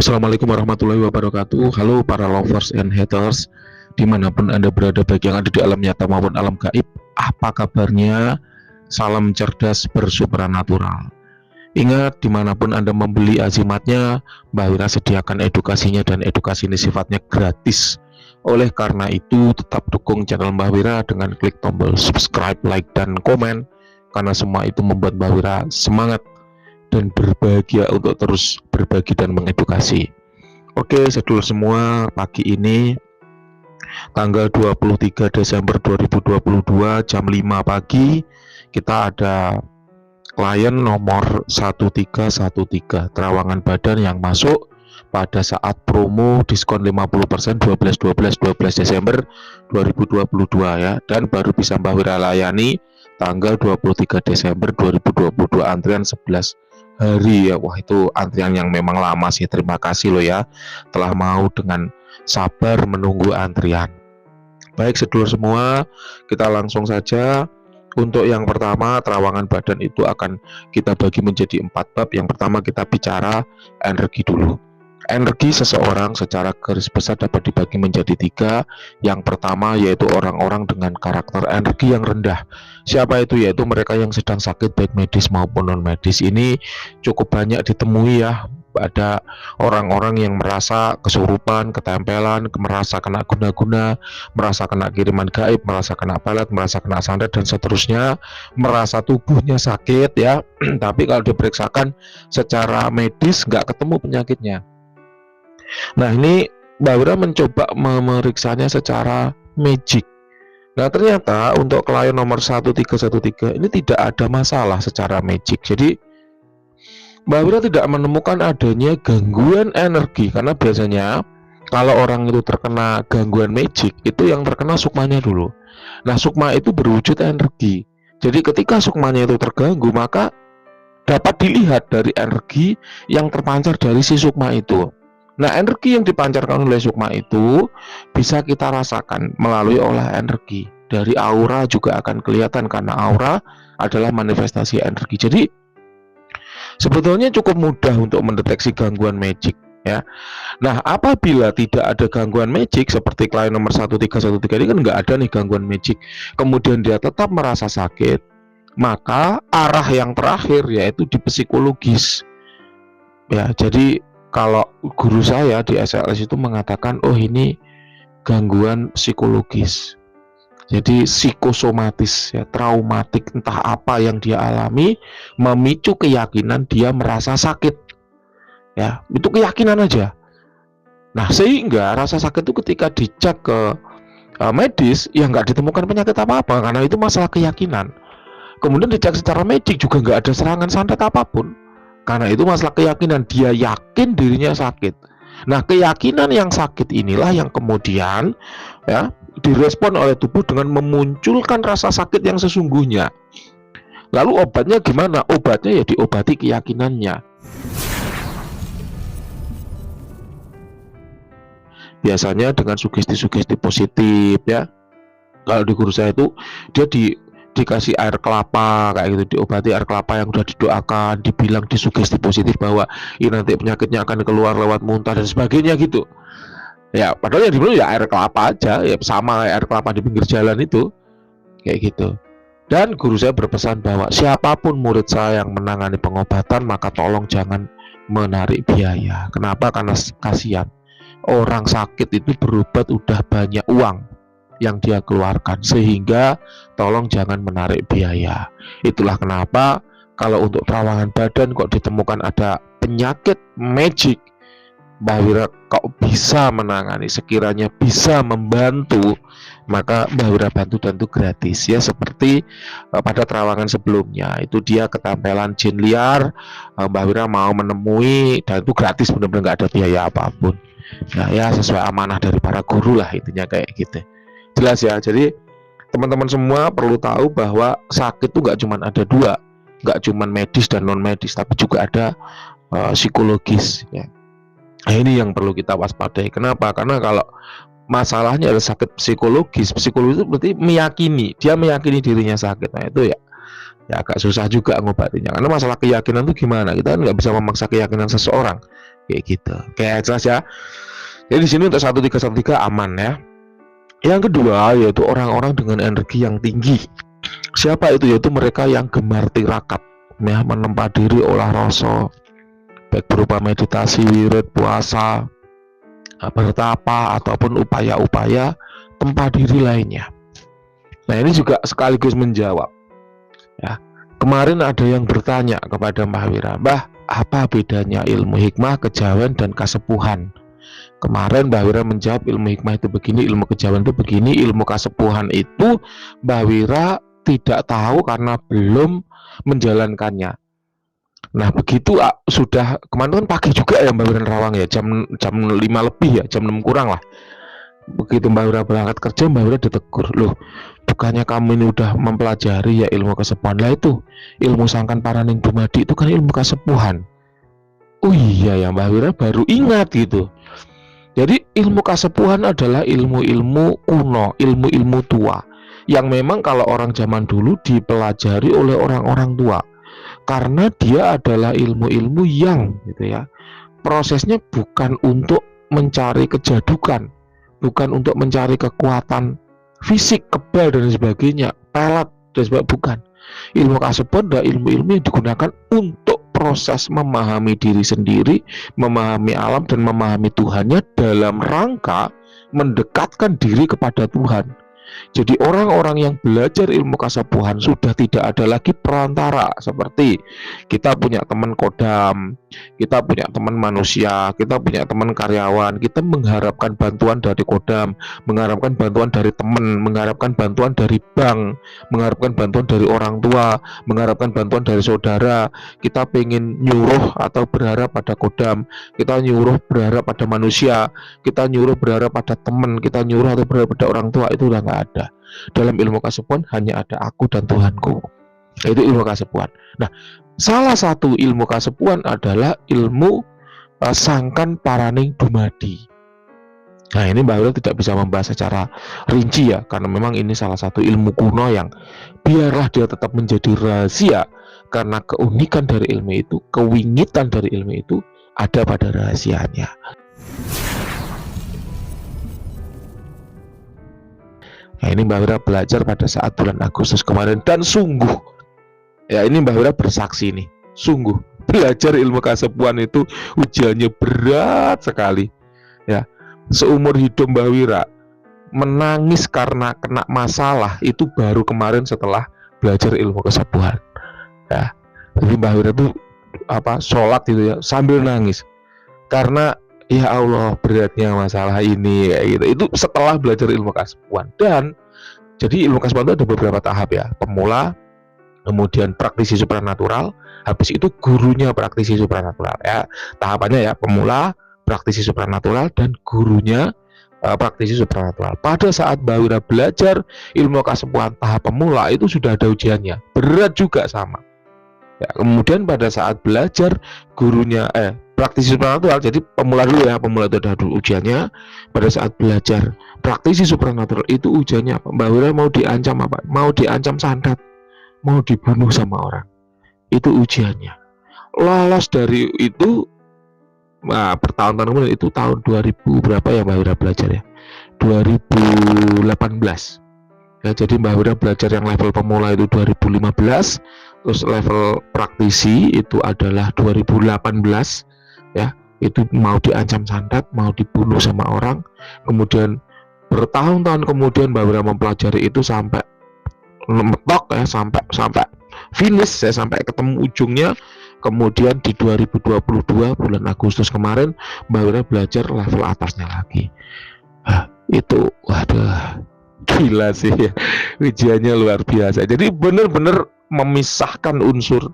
Assalamualaikum warahmatullahi wabarakatuh. Halo para lovers and haters, dimanapun Anda berada, baik yang ada di alam nyata maupun alam gaib. Apa kabarnya? Salam cerdas bersupranatural. Ingat, dimanapun Anda membeli azimatnya, Mbak Wira sediakan edukasinya, dan edukasi ini sifatnya gratis. Oleh karena itu, tetap dukung channel Mbak Wira dengan klik tombol subscribe, like, dan komen, karena semua itu membuat Mbak Wira semangat dan berbahagia untuk terus berbagi dan mengedukasi. Oke, sedulur semua, pagi ini tanggal 23 Desember 2022 jam 5 pagi kita ada klien nomor 1313 terawangan badan yang masuk pada saat promo diskon 50% 12 Desember 2022 ya, dan baru bisa Mbak Wira layani tanggal 23 Desember 2022, antrian 11 hari ya. Wah, itu antrian yang memang lama sih. Terima kasih loh ya telah mau dengan sabar menunggu antrian. Baik sedulur semua, kita langsung saja. Untuk yang pertama, terawangan badan itu akan kita bagi menjadi 4 bab. Yang pertama kita bicara energi dulu. Energi seseorang secara garis besar dapat dibagi menjadi 3. Yang pertama yaitu orang-orang dengan karakter energi yang rendah. Siapa itu? Yaitu mereka yang sedang sakit baik medis maupun non medis. Ini cukup banyak ditemui ya. Ada orang-orang yang merasa kesurupan, ketempelan, merasa kena guna-guna, merasa kena kiriman gaib, merasa kena pelet, merasa kena santet, dan seterusnya, merasa tubuhnya sakit ya. Tapi kalau diperiksakan secara medis nggak ketemu penyakitnya. Nah, ini Mbak Wira mencoba memeriksanya secara magic. Nah, ternyata untuk klien nomor 1313 ini tidak ada masalah secara magic. Jadi Mbak Wira tidak menemukan adanya gangguan energi, karena biasanya kalau orang itu terkena gangguan magic, itu yang terkena sukmanya dulu. Nah, sukma itu berwujud energi. Jadi ketika sukmanya itu terganggu, maka dapat dilihat dari energi yang terpancar dari si sukma itu. Nah, energi yang dipancarkan oleh sukma itu bisa kita rasakan melalui olah energi. Dari aura juga akan kelihatan, karena aura adalah manifestasi energi. Jadi sebetulnya cukup mudah untuk mendeteksi gangguan magic ya. Nah, apabila tidak ada gangguan magic seperti klien nomor 1313 ini kan nggak ada nih gangguan magic, kemudian dia tetap merasa sakit, maka arah yang terakhir yaitu di psikologis ya. Jadi kalau guru saya di SLS itu mengatakan, oh ini gangguan psikologis. Jadi psikosomatis ya, traumatik, entah apa yang dia alami memicu keyakinan dia merasa sakit. Ya, itu keyakinan aja. Nah, sehingga rasa sakit itu ketika dicek ke medis ya nggak ditemukan penyakit apa-apa, karena itu masalah keyakinan. Kemudian dicek secara medik juga nggak ada serangan santet apapun, karena itu masalah keyakinan. Dia yakin dirinya sakit. Nah, keyakinan yang sakit inilah yang kemudian ya direspon oleh tubuh dengan memunculkan rasa sakit yang sesungguhnya. Lalu obatnya gimana? Obatnya ya diobati keyakinannya. Biasanya dengan sugesti-sugesti positif ya. Kalau di guru saya itu dia dikasih air kelapa kayak gitu, diobati air kelapa yang sudah didoakan, dibilang disugesti positif bahwa ini nanti penyakitnya akan keluar lewat muntah dan sebagainya gitu. Ya, padahal yang dibilang ya air kelapa aja, ya sama air kelapa di pinggir jalan itu, kayak gitu. Dan guru saya berpesan bahwa siapapun murid saya yang menangani pengobatan, maka tolong jangan menarik biaya. Kenapa? Karena kasihan. Orang sakit itu berobat udah banyak uang yang dia keluarkan, sehingga tolong jangan menarik biaya. Itulah kenapa kalau untuk terawangan badan kok ditemukan ada penyakit magic, Mbak Wira kok bisa menangani, sekiranya bisa membantu, maka Mbak Wira bantu dan itu gratis ya. Seperti pada terawangan sebelumnya itu dia ketempelan jin liar, Mbak Wira mau menemui dan itu gratis, benar-benar nggak ada biaya apapun. Nah ya, sesuai amanah dari para guru lah, intinya kayak gitu. Jelas ya. Jadi teman-teman semua perlu tahu bahwa sakit itu nggak cuma ada dua, nggak cuma medis dan non medis, tapi juga ada psikologis ya. Nah, ini yang perlu kita waspadai. Kenapa? Karena kalau masalahnya adalah sakit psikologis, psikologis itu berarti dia meyakini dirinya sakit. Nah itu ya agak susah juga ngobatinya, karena masalah keyakinan itu gimana, kita kan nggak bisa memaksa keyakinan seseorang, kayak gitu. Kayak jelas ya. Jadi di sini untuk 1313 aman ya. Yang kedua yaitu orang-orang dengan energi yang tinggi. Siapa itu? Yaitu mereka yang gemar tirakat, ya, menempa diri olah rasa, baik berupa meditasi, wirid, puasa, bertapa ataupun upaya-upaya tempa diri lainnya. Nah, ini juga sekaligus menjawab ya. Kemarin ada yang bertanya kepada Mbah Wira, "Mbah, apa bedanya ilmu hikmah, kejawen, dan kasepuhan?" Kemarin Mbah Wira menjawab ilmu hikmah itu begini, ilmu kejawen itu begini, ilmu kasepuhan itu Mbah Wira tidak tahu karena belum menjalankannya. Nah, begitu sudah kemarin kan pagi juga ya Mbak Wira Rawang ya, jam 5 lebih ya, jam 6 kurang lah. Begitu Mbak Wira berangkat kerja, Mbak Wira ditegur, "Loh, bukannya kamu ini udah mempelajari ya ilmu kasepuhan?" Lah itu, ilmu sangkan paraning dumadi itu kan ilmu kasepuhan. Oh iya ya, Mbak Wira baru ingat gitu. Jadi ilmu kasepuhan adalah ilmu-ilmu kuno, ilmu-ilmu tua yang memang kalau orang zaman dulu dipelajari oleh orang-orang tua, karena dia adalah ilmu-ilmu yang gitu ya, prosesnya bukan untuk mencari kejadukan, bukan untuk mencari kekuatan fisik, kebal dan sebagainya, pelet dan sebagainya, bukan. Ilmu kasepuhan adalah ilmu-ilmu yang digunakan untuk proses memahami diri sendiri, memahami alam dan memahami Tuhannya dalam rangka mendekatkan diri kepada Tuhan. Jadi orang-orang yang belajar ilmu kasepuhan sudah tidak ada lagi perantara, seperti kita punya teman kodam, kita punya teman manusia, kita punya teman karyawan, kita mengharapkan bantuan dari kodam, mengharapkan bantuan dari teman, mengharapkan bantuan dari bank, mengharapkan bantuan dari orang tua, mengharapkan bantuan dari saudara. Kita pengen nyuruh atau berharap pada kodam, kita nyuruh berharap pada manusia, kita nyuruh berharap pada teman, kita nyuruh atau berharap pada orang tua, itu udah nggak ada. Dalam ilmu kasepuhan hanya ada aku dan Tuhanku. Itu ilmu kasepuhan. Nah, salah satu ilmu kasepuhan adalah ilmu sangkan paraning dumadi. Nah, ini Mbak Wira tidak bisa membahas secara rinci ya, karena memang ini salah satu ilmu kuno yang biarlah dia tetap menjadi rahasia, karena keunikan dari ilmu itu, kewingitan dari ilmu itu ada pada rahasianya. Nah, ini Mbak Wira belajar pada saat bulan Agustus kemarin, dan sungguh ya, ini Mbak Wira bersaksi nih, sungguh belajar ilmu kasepuhan itu ujiannya berat sekali ya. Seumur hidup Mbak Wira menangis karena kena masalah itu baru kemarin setelah belajar ilmu kasepuhan ya. Jadi Mbak Wira itu sholat gitu ya sambil nangis karena ya Allah beratnya masalah ini kayak gitu. Itu setelah belajar ilmu kasepuhan. Dan jadi ilmu kasepuhan itu ada beberapa tahap ya. Pemula, kemudian praktisi supranatural, habis itu gurunya praktisi supranatural ya. Tahapannya ya, pemula, praktisi supranatural, dan gurunya praktisi supranatural. Pada saat Mbak Wira belajar ilmu kasepuhan tahap pemula itu sudah ada ujiannya, berat juga sama ya. Kemudian pada saat belajar gurunya praktisi supranatural, jadi pemula dulu ya, pemula itu ada ujiannya. Pada saat belajar praktisi supranatural itu ujiannya apa? Mbak Wira mau diancam apa? Mau diancam santet, mau dibunuh sama orang, itu ujiannya. Lolos dari itu, nah, bertahun-tahun kemudian, itu tahun 2000 berapa ya Mbak Wira belajar ya, 2018 ya. Jadi Mbak Wira belajar yang level pemula itu 2015, terus level praktisi itu adalah 2018 ya. Itu mau diancam santet, mau dibunuh sama orang. Kemudian bertahun-tahun kemudian Mbak Wira mempelajari itu sampai mentok ya, sampai finish ya, sampai ketemu ujungnya. Kemudian di 2022 bulan Agustus kemarin Mbak Wira belajar level atasnya lagi. Itu waduh, gila sih ya, ujiannya luar biasa. Jadi benar-benar memisahkan unsur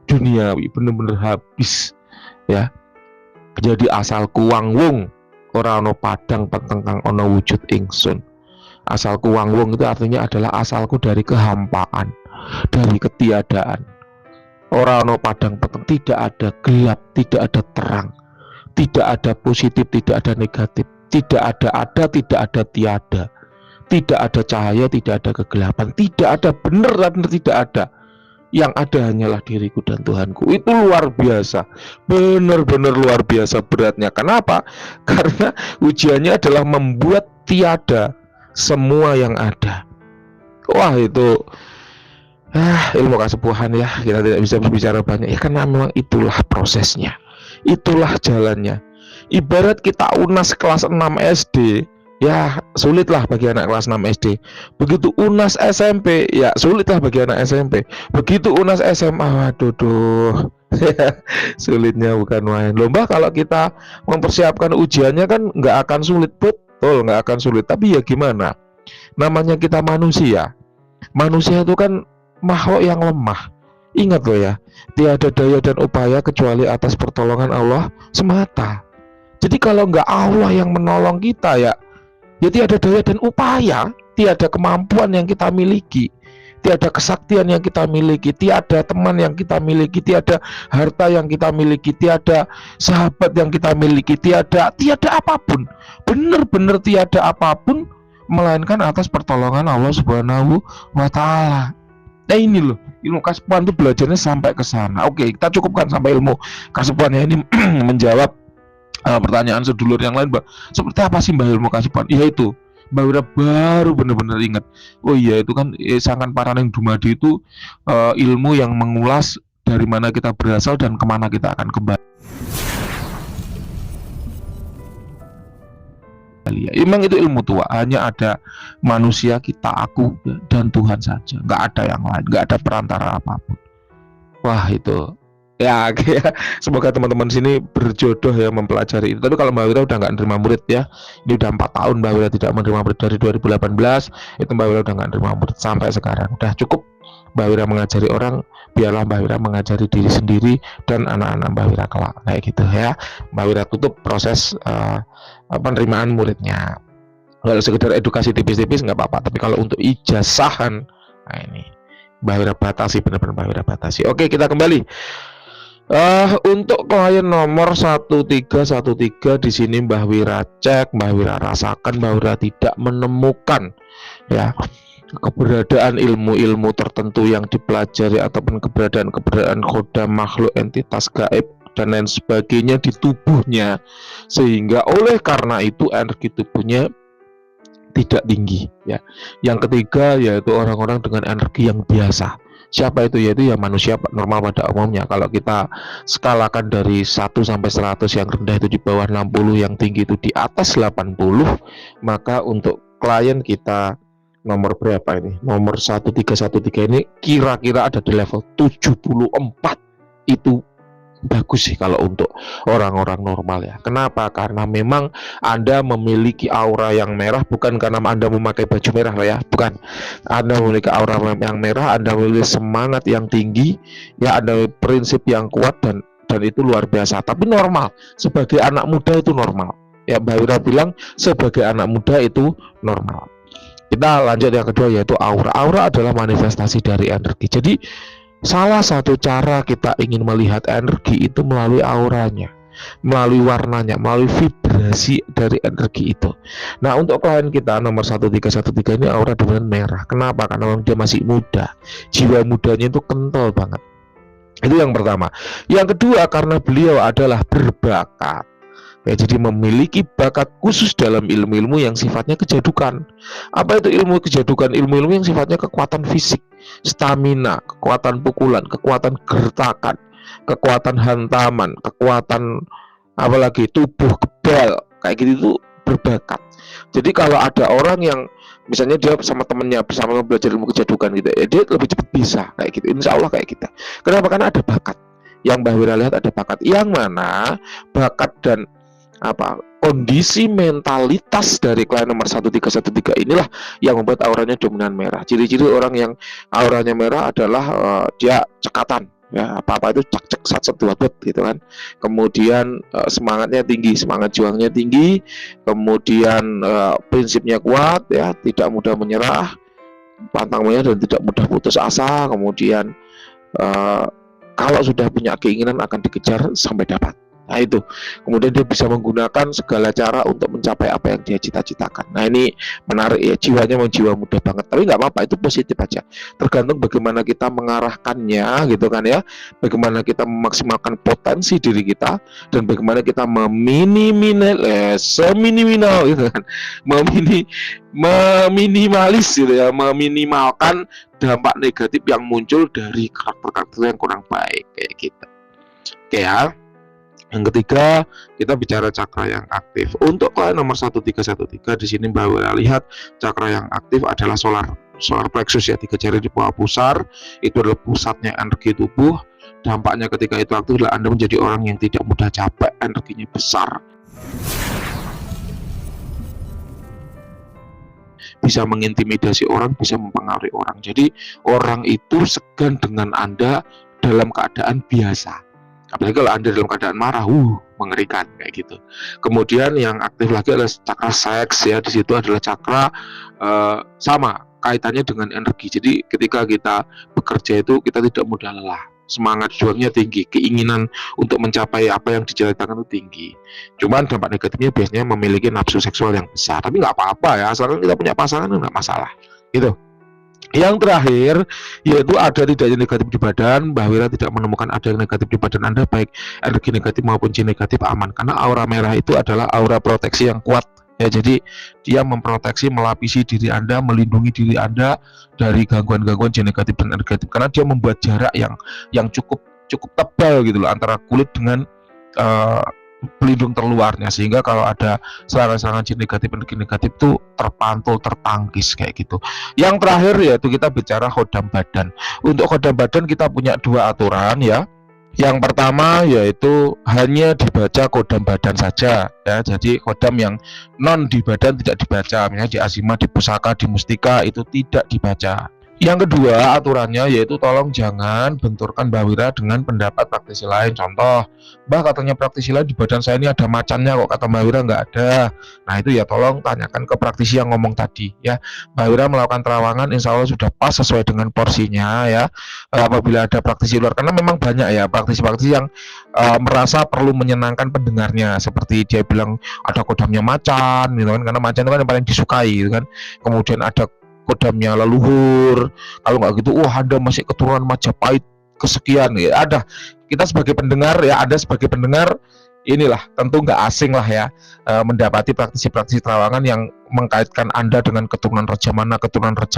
duniawi, benar-benar habis ya. Jadi asalku wangwung ora ono padang peteng kang ono wujud ingsun. Asalku wangwung itu artinya adalah asalku dari kehampaan, dari ketiadaan. Ora ono padang peteng, tidak ada gelap, tidak ada terang, tidak ada positif, tidak ada negatif, tidak ada, tidak ada tiada. Tidak ada cahaya, tidak ada kegelapan, tidak ada benar dan tidak ada. Yang ada hanyalah diriku dan Tuhanku. Itu luar biasa, benar-benar luar biasa beratnya. Kenapa? Karena ujiannya adalah membuat tiada semua yang ada. Wah, itu ilmu kasepuhan ya. Kita tidak bisa berbicara banyak ya, karena memang itulah prosesnya, itulah jalannya. Ibarat kita UNAS kelas 6 SD, ya sulitlah bagi anak kelas 6 SD. Begitu UNAS SMP, ya sulitlah bagi anak SMP. Begitu UNAS SMA, waduh, sulitnya bukan main. Lomba kalau kita mempersiapkan ujiannya kan nggak akan sulit, betul nggak akan sulit. Tapi ya gimana? Namanya kita manusia. Manusia itu kan makhluk yang lemah. Ingat loh ya, tiada daya dan upaya kecuali atas pertolongan Allah semata. Jadi kalau nggak Allah yang menolong kita ya tiada daya dan upaya, tiada kemampuan yang kita miliki, tiada kesaktian yang kita miliki, tiada teman yang kita miliki, tiada harta yang kita miliki, tiada sahabat yang kita miliki, tiada apapun, benar-benar tiada apapun, melainkan atas pertolongan Allah Subhanahu wa Ta'ala. Nah ini loh, ilmu kasepuhan itu belajarnya sampai ke sana. Oke, kita cukupkan sampai ilmu kasepuhannya ini menjawab pertanyaan sedulur yang lain, Mbak. Seperti apa sih Mbak ilmu kasepuhan? Ya itu, Mbak Wira baru benar-benar ingat. Oh iya, itu kan Sangkan Paraneng Dumadi itu ilmu yang mengulas dari mana kita berasal dan kemana kita akan kembali. Ya, memang itu ilmu tua, hanya ada manusia, kita, aku, dan Tuhan saja. Nggak ada yang lain, nggak ada perantara apapun. Wah itu ya, semoga teman-teman sini berjodoh ya mempelajari itu. Tapi kalau Mbak Wira udah nggak nerima murid ya, ini udah 4 tahun Mbak Wira tidak menerima murid dari 2018, itu Mbak Wira udah nggak nerima murid sampai sekarang. Udah cukup Mbak Wira mengajari orang, biarlah Mbak Wira mengajari diri sendiri dan anak-anak Mbak Wira kelak, kayak gitu ya. Mbak Wira tutup proses penerimaan muridnya. Kalau sekedar edukasi tipis-tipis nggak apa-apa, tapi kalau untuk ijazahan, nah ini Mbak Wira batasi, benar-benar Mbak Wira batasi. Oke, kita kembali. Untuk klien nomor 1313 di sini Mbak Wira cek, Mbak Wira rasakan, Mbak Wira tidak menemukan ya keberadaan ilmu-ilmu tertentu yang dipelajari ataupun keberadaan khoda makhluk entitas gaib dan lain sebagainya di tubuhnya, sehingga oleh karena itu energi tubuhnya tidak tinggi ya. Yang ketiga yaitu orang-orang dengan energi yang biasa. Siapa itu? Yaitu ya manusia normal pada umumnya. Kalau kita skalakan dari 1 sampai 100, yang rendah itu di bawah 60, yang tinggi itu di atas 80, maka untuk klien kita nomor berapa ini? Nomor 1313 ini kira-kira ada di level 74. Itu bagus sih kalau untuk orang-orang normal ya. Kenapa? Karena memang Anda memiliki aura yang merah, bukan karena Anda memakai baju merah ya, bukan. Anda memiliki aura yang merah, Anda memiliki semangat yang tinggi ya, Anda memiliki prinsip yang kuat dan itu luar biasa. Tapi normal, sebagai anak muda itu normal ya. Mbak Wira bilang sebagai anak muda itu normal. Kita lanjut yang kedua yaitu aura. Aura adalah manifestasi dari energi. Jadi salah satu cara kita ingin melihat energi itu melalui auranya, melalui warnanya, melalui vibrasi dari energi itu. Nah, untuk klien kita nomor 1313 ini aura dengan merah. Kenapa? Karena dia masih muda, jiwa mudanya itu kental banget. Itu yang pertama. Yang kedua, karena beliau adalah berbakat ya, jadi memiliki bakat khusus dalam ilmu-ilmu yang sifatnya kejadukan. Apa itu ilmu kejadukan? Ilmu-ilmu yang sifatnya kekuatan fisik, stamina, kekuatan pukulan, kekuatan gertakan, kekuatan hantaman, kekuatan apalagi tubuh kebal, kayak gitu itu berbakat. Jadi kalau ada orang yang misalnya dia sama temennya bersama belajar ilmu kejadukan gitu, ya dia lebih cepat bisa kayak gitu. Insya Allah kayak kita. Kenapa? Karena ada bakat. Yang Mbak Wira lihat ada bakat, yang mana bakat dan kondisi mentalitas dari klien nomor 1313 inilah yang membuat auranya dominan merah. Ciri-ciri orang yang auranya merah adalah dia cekatan ya, apa-apa itu cek sat buat gitu kan. Kemudian semangatnya tinggi, semangat juangnya tinggi, kemudian prinsipnya kuat ya, tidak mudah menyerah, pantang menyerah dan tidak mudah putus asa. Kemudian kalau sudah punya keinginan akan dikejar sampai dapat. Nah itu, kemudian dia bisa menggunakan segala cara untuk mencapai apa yang dia cita-citakan. Nah ini menarik ya, jiwanya memang jiwa muda banget. Tapi nggak apa-apa, itu positif aja. Tergantung bagaimana kita mengarahkannya gitu kan ya. Bagaimana kita memaksimalkan potensi diri kita dan bagaimana kita seminimal gitu kan, meminimalis gitu ya, meminimalkan dampak negatif yang muncul dari karakter-karakter yang kurang baik kayak gitu. Oke ya. Yang ketiga, kita bicara cakra yang aktif. Untuk klien nomor 1313 di sini Mbak Wira lihat cakra yang aktif adalah solar plexus ya, 3 jari di bawah pusar. Itu adalah pusatnya energi tubuh. Dampaknya ketika itu aktif adalah Anda menjadi orang yang tidak mudah capek, energinya besar. Bisa mengintimidasi orang, bisa mempengaruhi orang. Jadi orang itu segan dengan Anda dalam keadaan biasa. Apalagi kalau Anda dalam keadaan marah, mengerikan kayak gitu. Kemudian yang aktif lagi adalah cakra seks ya. Di situ adalah cakra sama kaitannya dengan energi. Jadi ketika kita bekerja itu kita tidak mudah lelah. Semangat juangnya tinggi, keinginan untuk mencapai apa yang diceritakan itu tinggi. Cuman dampak negatifnya biasanya memiliki nafsu seksual yang besar. Tapi nggak apa-apa ya, asalkan kita punya pasangan nggak masalah. Gitu. Yang terakhir, yaitu ada tidaknya negatif di badan. Mbak Wira tidak menemukan ada yang negatif di badan Anda, baik energi negatif maupun jin negatif aman. Karena aura merah itu adalah aura proteksi yang kuat. Ya, jadi dia memproteksi, melapisi diri Anda, melindungi diri Anda dari gangguan-gangguan jin negatif dan negatif. Karena dia membuat jarak yang cukup tebal gitu loh antara kulit dengan pelindung terluarnya, sehingga kalau ada serangan-serangan jin negatif, energi negatif itu terpantul, tertangkis kayak gitu. Yang terakhir yaitu kita bicara khodam badan. Untuk khodam badan kita punya 2 aturan ya. Yang pertama yaitu hanya dibaca khodam badan saja ya. Jadi khodam yang non di badan tidak dibaca, misalnya di asima, di pusaka, di mustika itu tidak dibaca. Yang kedua aturannya yaitu tolong jangan benturkan Mbak Wira dengan pendapat praktisi lain. Contoh, Mbak katanya praktisi lain di badan saya ini ada macannya kok, kata Mbak Wira nggak ada. Nah itu ya tolong tanyakan ke praktisi yang ngomong tadi ya. Mbak Wira melakukan terawangan insya Allah sudah pas sesuai dengan porsinya ya. Apabila ada praktisi luar, karena memang banyak ya praktisi-praktisi yang merasa perlu menyenangkan pendengarnya, seperti dia bilang ada kodamnya macan gitu kan, karena macan itu kan yang paling disukai gitu kan. Kemudian ada kodamnya leluhur, kalau nggak gitu Anda masih keturunan Majapahit kesekian ya. Ada, kita sebagai pendengar ya, Anda sebagai pendengar inilah tentu nggak asing lah ya mendapati praktisi-praktisi terawangan yang mengkaitkan Anda dengan keturunan raja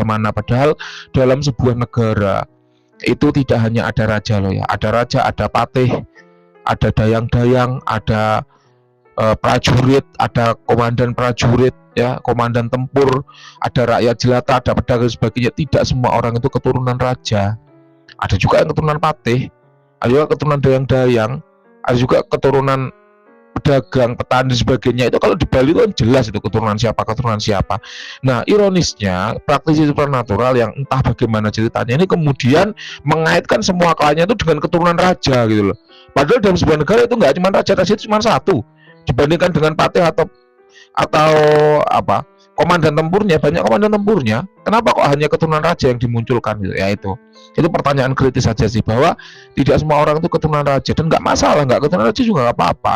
mana, padahal dalam sebuah negara itu tidak hanya ada raja loh ya, ada raja, ada patih, ada dayang-dayang, ada prajurit, ada komandan prajurit ya, komandan tempur, ada rakyat jelata, ada pedagang sebagainya. Tidak semua orang itu keturunan raja. Ada juga yang keturunan patih, ada juga keturunan dayang-dayang, ada juga keturunan pedagang, petani sebagainya. Itu kalau di Bali itu kan jelas itu keturunan siapa. Nah ironisnya praktisi supernatural yang entah bagaimana ceritanya ini kemudian mengaitkan semua kliennya itu dengan keturunan raja gitu loh. Padahal dalam sebuah negara itu nggak cuma raja itu cuma satu, dibandingkan dengan patih atau apa komandan tempurnya, banyak komandan tempurnya. Kenapa kok hanya keturunan raja yang dimunculkan gitu ya? Itu pertanyaan kritis saja sih, bahwa tidak semua orang itu keturunan raja, dan nggak masalah, nggak keturunan raja juga nggak apa-apa.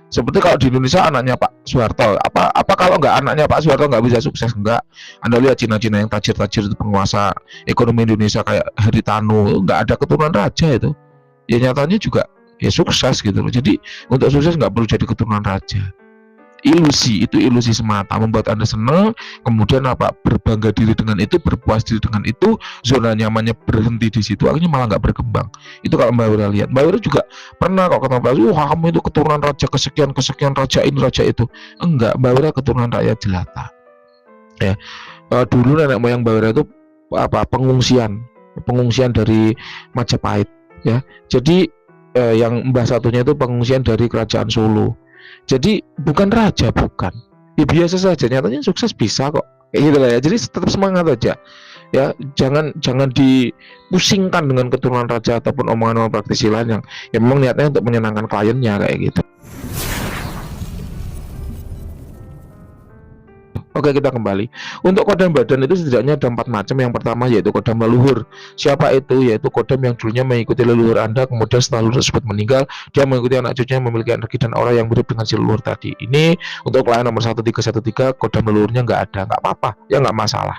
Seperti kalau di Indonesia anaknya Pak Soeharto, apa kalau nggak anaknya Pak Soeharto nggak bisa sukses? Enggak. Anda lihat Cina-Cina yang tajir-tajir itu, penguasa ekonomi Indonesia kayak Haritanu, nggak ada keturunan raja itu. Ya nyatanya juga ya sukses gitu loh. Jadi untuk sukses nggak perlu jadi keturunan raja. Itu ilusi semata, membuat Anda senang, kemudian berbangga diri dengan itu, berpuas diri dengan itu, zona nyamannya berhenti di situ, akhirnya malah nggak berkembang. Itu kalau Mbak Wira lihat. Mbak Wira juga pernah kok ketemu, kamu itu keturunan raja kesekian raja ini raja itu. Enggak, Mbak Wira keturunan rakyat jelata. Ya, dulu nenek moyang Mbak Wira itu pengungsian dari Majapahit. Ya, jadi yang mbah satunya itu pengungsian dari kerajaan Solo. Jadi bukan raja, bukan. Ya biasa saja, nyatanya sukses bisa kok. Kayak gitu lah ya. Jadi tetap semangat aja. Ya, jangan dipusingkan dengan keturunan raja ataupun omongan praktisi lain yang memang niatnya untuk menyenangkan kliennya kayak gitu. Oke, kita kembali. Untuk kodam badan itu setidaknya ada 4 macam. Yang pertama yaitu kodam leluhur. Siapa itu? Yaitu kodam yang dulunya mengikuti leluhur Anda, kemudian setelah leluhur tersebut meninggal, dia mengikuti anak cucunya yang memiliki energi dan aura yang mirip dengan si leluhur tadi. Ini untuk klien nomor 1313, kodam leluhurnya nggak ada, nggak apa-apa, ya nggak masalah.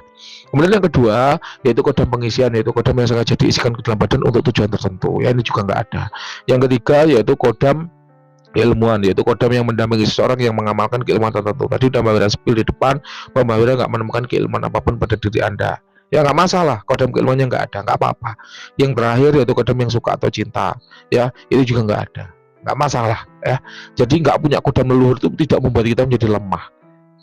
Kemudian yang kedua yaitu kodam pengisian, yaitu kodam yang sengaja diisikan ke dalam badan untuk tujuan tertentu. Ya, ini juga nggak ada. Yang ketiga yaitu kodam ilmuwan, yaitu kodam yang mendampingi seseorang yang mengamalkan keilmuan tertentu. Tadi udah Mbak Wira spill di depan, Mbak Wira nggak menemukan keilmuan apapun pada diri Anda. Ya nggak masalah, kodam keilmuannya nggak ada, nggak apa-apa. Yang terakhir yaitu kodam yang suka atau cinta, ya itu juga nggak ada, nggak masalah ya. Jadi nggak punya kodam leluhur itu tidak membuat kita menjadi lemah,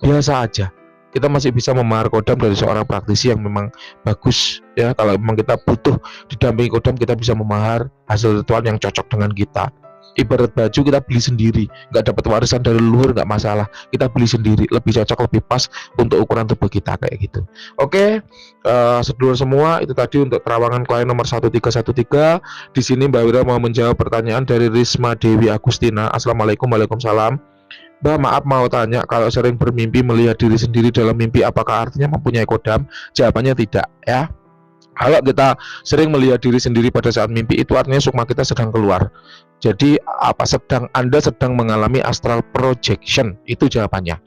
biasa aja. Kita masih bisa memahar kodam dari seorang praktisi yang memang bagus ya. Kalau memang kita butuh didampingi kodam, kita bisa memahar hasil ritual yang cocok dengan kita. Ibarat baju kita beli sendiri, nggak dapat warisan dari leluhur nggak masalah, kita beli sendiri, lebih cocok, lebih pas untuk ukuran tubuh kita kayak gitu. Oke, sedulur semua, itu tadi untuk terawangan klien nomor 1313. Di sini Mbak Wira mau menjawab pertanyaan dari Risma Dewi Agustina. Assalamualaikum. Waalaikumsalam. Mbak, maaf mau tanya, kalau sering bermimpi melihat diri sendiri dalam mimpi, apakah artinya mempunyai kodam? Jawabannya tidak ya. Kalau kita sering melihat diri sendiri pada saat mimpi, itu artinya sukma kita sedang keluar. Jadi Anda sedang mengalami astral projection, itu jawabannya.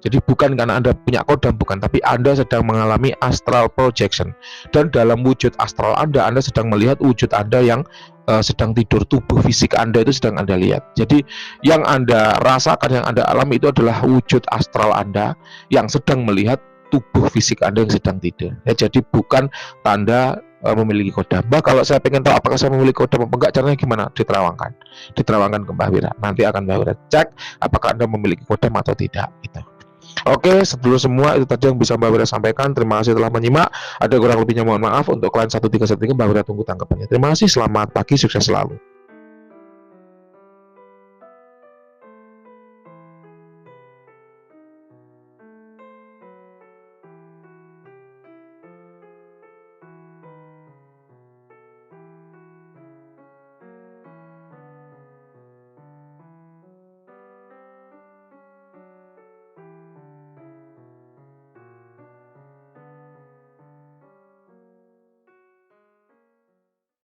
Jadi bukan karena Anda punya kodam, bukan, tapi Anda sedang mengalami astral projection. Dan dalam wujud astral Anda sedang melihat wujud Anda yang sedang tidur, tubuh fisik Anda itu sedang Anda lihat. Jadi yang Anda rasakan, yang Anda alami itu adalah wujud astral Anda yang sedang melihat tubuh fisik Anda yang sedang tidur ya. Jadi bukan tanda memiliki kodam. Mbak, kalau saya pengen tahu apakah saya memiliki kodam apa enggak, caranya gimana? Diterawangkan ke Mbak Wira. Nanti akan Mbak Wira cek apakah Anda memiliki kodam atau tidak gitu. Oke, sedulur semua, itu tadi yang bisa Mbak Wira sampaikan. Terima kasih telah menyimak. Ada kurang lebihnya mohon maaf. Untuk klien 1313 Mbak Wira tunggu tanggapannya. Terima kasih, selamat pagi, sukses selalu.